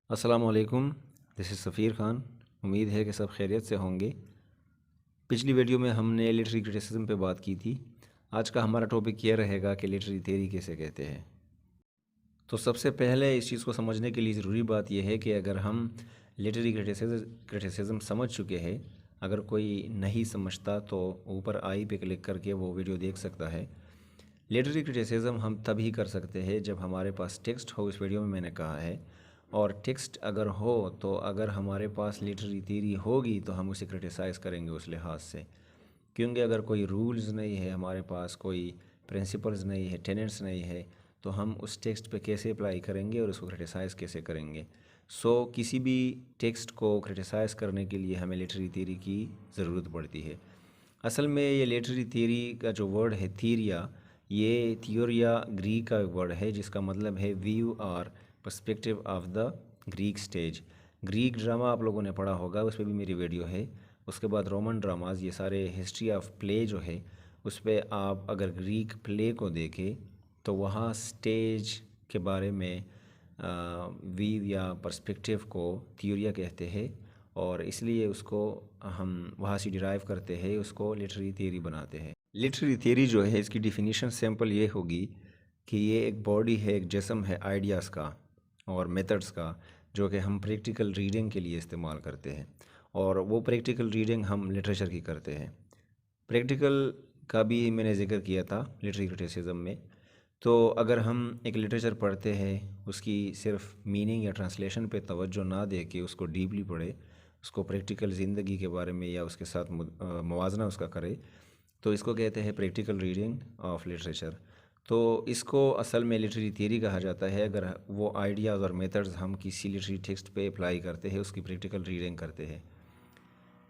अस्सलाम वालेकुम। This is Safeer Khan. उम्मीद है कि सब खैरियत से होंगे। पिछली वीडियो में हमने लिटरेरी क्रिटिसिज्म पे बात की थी। आज का हमारा टॉपिक यह रहेगा कि लिटरेरी थ्योरी किसे कहते हैं। तो सबसे पहले इस चीज़ को समझने के लिए ज़रूरी बात यह है कि अगर हम लिटरेरी क्रिटिसिज्म समझ चुके हैं, अगर कोई नहीं समझता तो ऊपर आई पे क्लिक करके वो वीडियो देख सकता है। लिटरेरी क्रिटिसिज्म हम तभी कर सकते हैं जब हमारे पास टेक्स्ट हो, इस वीडियो में मैंने कहा है। और टेक्स्ट अगर हो तो अगर हमारे पास लिटरेरी थ्योरी होगी तो हम उसे क्रिटिसाइज़ करेंगे उस लिहाज से। क्योंकि अगर कोई रूल्स नहीं है हमारे पास, कोई प्रिंसिपल्स नहीं है, टेनेंट्स नहीं है, तो हम उस टेक्स्ट पे कैसे अप्लाई करेंगे और उसको क्रिटिसाइज़ कैसे करेंगे। किसी भी टेक्स्ट को क्रिटिसाइज़ करने के लिए हमें लिटरेरी थ्योरी की ज़रूरत पड़ती है। असल में ये लिटरेरी थ्योरी का जो वर्ड है थीरिया, ये थियोरिया ग्रीक का वर्ड है जिसका मतलब है व्यू और perspective of the Greek stage. Greek drama आप लोगों ने पढ़ा होगा, उस पर भी मेरी वीडियो है। उसके बाद रोमन ड्रामाज, ये सारे हिस्ट्री ऑफ प्ले जो है उस पर आप अगर ग्रीक प्ले को देखें तो वहाँ स्टेज के बारे में व्यू या पर्सपेक्टिव को थियोरिया कहते हैं और इसलिए उसको हम वहाँ से डिराइव करते हैं, उसको लिटरेरी थ्योरी बनाते हैं। लिटरेरी थ्योरी जो है इसकी डिफिनीशन सिंपल ये होगी कि ये एक बॉडी है, एक जिस्म है आइडियाज़ का और मेथड्स का, जो कि हम प्रैक्टिकल रीडिंग के लिए इस्तेमाल करते हैं। और वो प्रैक्टिकल रीडिंग हम लिटरेचर की करते हैं। प्रैक्टिकल का भी मैंने ज़िक्र किया था लिटरेरी क्रिटिसिज्म में। तो अगर हम एक लिटरेचर पढ़ते हैं, उसकी सिर्फ मीनिंग या ट्रांसलेशन पे तवज्जो ना दे के उसको डीपली पढ़े, उसको प्रैक्टिकल ज़िंदगी के बारे में या उसके साथ मुवाजना उसका करे, तो इसको कहते हैं प्रैक्टिकल रीडिंग ऑफ लिटरेचर। तो इसको असल में लिटरेरी थ्योरी कहा जाता है अगर वो आइडियाज़ और मेथड्स हम किसी लिटरेरी टेक्स्ट पे अप्लाई करते हैं, उसकी प्रैक्टिकल रीडिंग करते हैं।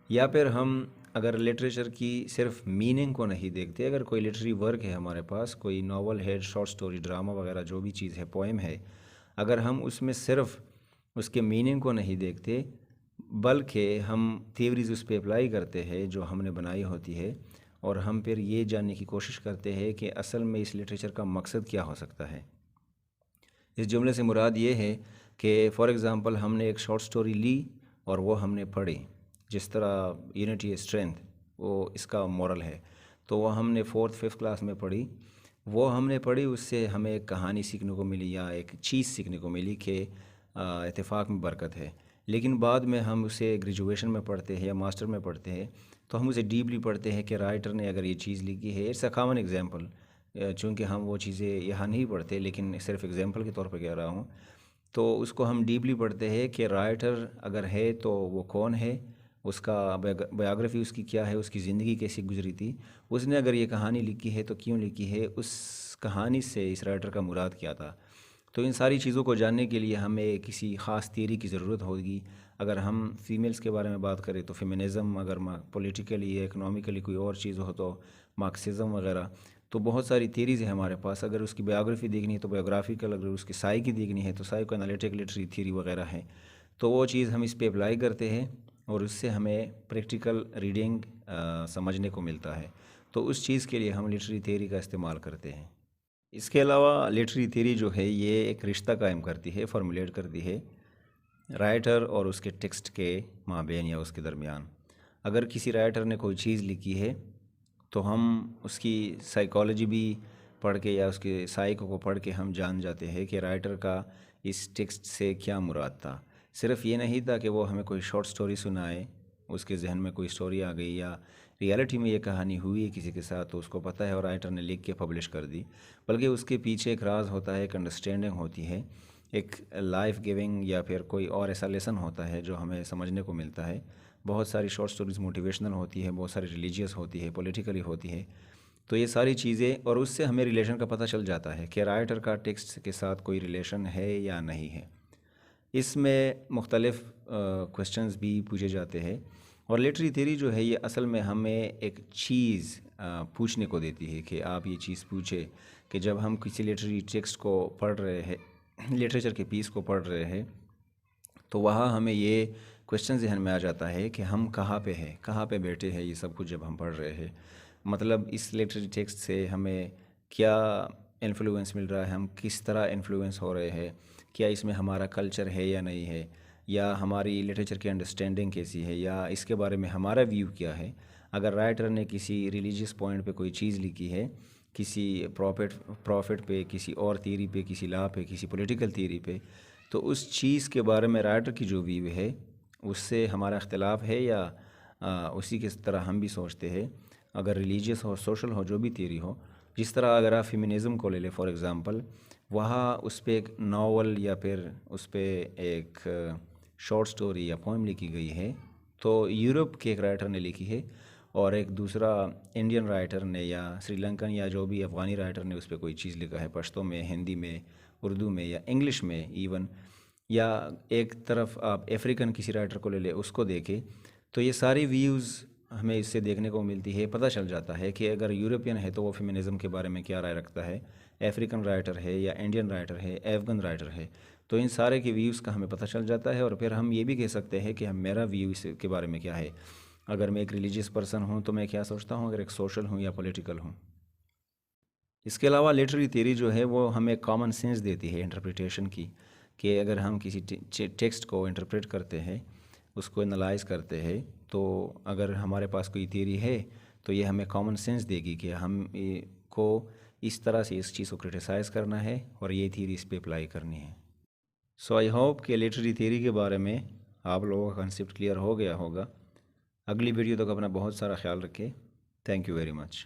या फिर हम अगर लिटरेचर की सिर्फ मीनिंग को नहीं देखते, अगर कोई लिटरेरी वर्क है हमारे पास, कोई नावल है, शॉर्ट स्टोरी, ड्रामा वगैरह जो भी चीज़ है, पोएम है, अगर हम उसमें सिर्फ उसके मीनिंग को नहीं देखते बल्कि हम थ्योरीज उस पर अप्लाई करते हैं जो हमने बनाई होती है, और हम फिर ये जानने की कोशिश करते हैं कि असल में इस लिटरेचर का मकसद क्या हो सकता है। इस जुमले से मुराद ये है कि फ़ॉर एग्ज़ाम्पल हमने एक शॉर्ट स्टोरी ली और वो हमने पढ़ी, जिस तरह यूनिटी स्ट्रेंथ वो इसका मॉरल है, तो वो हमने 4th 5th क्लास में पढ़ी। वो हमने पढ़ी, उससे हमें एक कहानी सीखने को मिली या एक चीज़ सीखने को मिली कि इत्तेफाक में बरकत है। लेकिन बाद में हम उसे ग्रेजुएशन में पढ़ते हैं या मास्टर में पढ़ते हैं तो हम उसे डीपली पढ़ते हैं कि राइटर ने अगर ये चीज़ लिखी है। इट्स अ कॉमन एग्जांपल, चूँकि हम वो चीज़ें यहाँ नहीं पढ़ते लेकिन सिर्फ एग्जांपल के तौर पर कह रहा हूँ। तो उसको हम डीपली पढ़ते हैं कि राइटर अगर है तो वो कौन है, उसका बायोग्राफी उसकी क्या है, उसकी ज़िंदगी कैसी गुजरी थी, उसने अगर ये कहानी लिखी है तो क्यों लिखी है, उस कहानी से इस राइटर का मुराद क्या था। तो इन सारी चीज़ों को जानने के लिए हमें किसी ख़ास थियरी की ज़रूरत होगी। अगर हम फीमेल्स के बारे में बात करें तो फेमिनिज़म, अगर पॉलिटिकली या इकोनॉमिकली कोई और चीज़ हो तो मार्क्सिज़म वगैरह। तो बहुत सारी थियरीज़ है हमारे पास। अगर उसकी बायोग्राफी देखनी है तो बायोग्राफिकल, अगर उसकी साइकी देखनी है तो साइको एनालिटिक लिटरेरी थ्योरी वगैरह है। तो वो चीज़ हम इस पे अप्लाई करते हैं और उससे हमें प्रैक्टिकल रीडिंग समझने को मिलता है। तो उस चीज़ के लिए हम लिटरेरी थ्योरी का इस्तेमाल करते हैं। इसके अलावा लिटरेरी थ्योरी जो है ये एक रिश्ता कायम करती है, फॉर्मुलेट करती है राइटर और उसके टेक्स्ट के माबेन या उसके दरमियान। अगर किसी राइटर ने कोई चीज़ लिखी है तो हम उसकी साइकोलॉजी भी पढ़ के या उसके साइको को पढ़ के हम जान जाते हैं कि राइटर का इस टेक्स्ट से क्या मुराद था। सिर्फ ये नहीं था कि वो हमें कोई शॉर्ट स्टोरी सुनाए, उसके जहन में कोई स्टोरी आ गई या रियलिटी में ये कहानी हुई है किसी के साथ तो उसको पता है और राइटर ने लिख के पब्लिश कर दी, बल्कि उसके पीछे एक राज होता है, एक अंडरस्टैंडिंग होती है, एक लाइफ गिविंग या फिर कोई और ऐसा लेसन होता है जो हमें समझने को मिलता है। बहुत सारी शॉर्ट स्टोरीज़ मोटिवेशनल होती है, बहुत सारी रिलीजियस होती है, पॉलिटिकली होती है। तो ये सारी चीज़ें, और उससे हमें रिलेशन का पता चल जाता है कि राइटर का टेक्स्ट के साथ कोई रिलेशन है या नहीं है। इसमें मुख्तलिफ़ क्वेश्चंस भी पूछे जाते हैं। और लिटरेरी थ्योरी जो है ये असल में हमें एक चीज़ पूछने को देती है कि आप ये चीज़ पूछे कि जब हम किसी लिटरेरी टेक्स्ट को पढ़ रहे हैं, लिटरेचर के पीस को पढ़ रहे हैं, तो वहाँ हमें ये क्वेश्चन जहन में आ जाता है कि हम कहाँ पे हैं, कहाँ पे बैठे हैं, ये सब कुछ जब हम पढ़ रहे हैं। मतलब इस लिटरेरी टेक्स्ट से हमें क्या इन्फ्लुएंस मिल रहा है, हम किस तरह इन्फ्लुएंस हो रहे हैं, क्या इसमें हमारा कल्चर है या नहीं है, या हमारी लिटरेचर की अंडरस्टैंडिंग कैसी है, या इसके बारे में हमारा व्यू क्या है। अगर राइटर ने किसी रिलीजियस पॉइंट पे कोई चीज़ लिखी है, किसी प्रॉफिट पे, किसी और थ्योरी पे, किसी लॉ पे, किसी पॉलिटिकल थ्योरी पे, तो उस चीज़ के बारे में राइटर की जो व्यू है उससे हमारा इख्तिलाफ है, या उसी की तरह हम भी सोचते हैं। अगर रिलीजियस हो, सोशल हो, जो भी थ्योरी हो, जिस तरह अगर आप फेमिनिज़म को ले लें फॉर एग्ज़ाम्पल, वहाँ उस पर एक नावल या फिर उस पर एक शॉर्ट स्टोरी या पोएम लिखी गई है, तो यूरोप के एक राइटर ने लिखी है, और एक दूसरा इंडियन राइटर ने या श्रीलंकन या जो भी अफ़गानी राइटर ने उस पर कोई चीज़ लिखा है, पश्तो में, हिंदी में, उर्दू में या इंग्लिश में इवन, या एक तरफ आप अफ्रीकन किसी राइटर को ले लें, उसको देखें, तो ये सारी व्यूज़ हमें इससे देखने को मिलती है। पता चल जाता है कि अगर यूरोपियन है तो वो फेमिनिज़म के बारे में क्या राय रखता है, अफ्रीकन राइटर है या इंडियन राइटर है, अफ़गान राइटर है, तो इन सारे के व्यूज़ का हमें पता चल जाता है। और फिर हम ये भी कह सकते हैं कि हम मेरा व्यू इसके बारे में क्या है। अगर मैं एक रिलीजियस पर्सन हूँ तो मैं क्या सोचता हूँ, अगर एक सोशल हूँ या पॉलिटिकल हूँ। इसके अलावा लिटरेरी थ्योरी जो है वो हमें कॉमन सेंस देती है इंटरप्रिटेशन की, कि अगर हम किसी टेक्स्ट को इंटरप्रेट करते हैं, उसको एनालाइज करते हैं, तो अगर हमारे पास कोई थ्योरी है तो ये हमें कॉमन सेंस देगी कि हम को इस तरह से इस चीज़ को क्रिटिसाइज़ करना है और ये थ्योरी इस पर अप्लाई करनी है। सो आई होप कि लिटरेरी थ्योरी के बारे में आप लोगों का कंसेप्ट क्लियर हो गया होगा। अगली वीडियो तक अपना बहुत सारा ख्याल रखें। Thank you very much.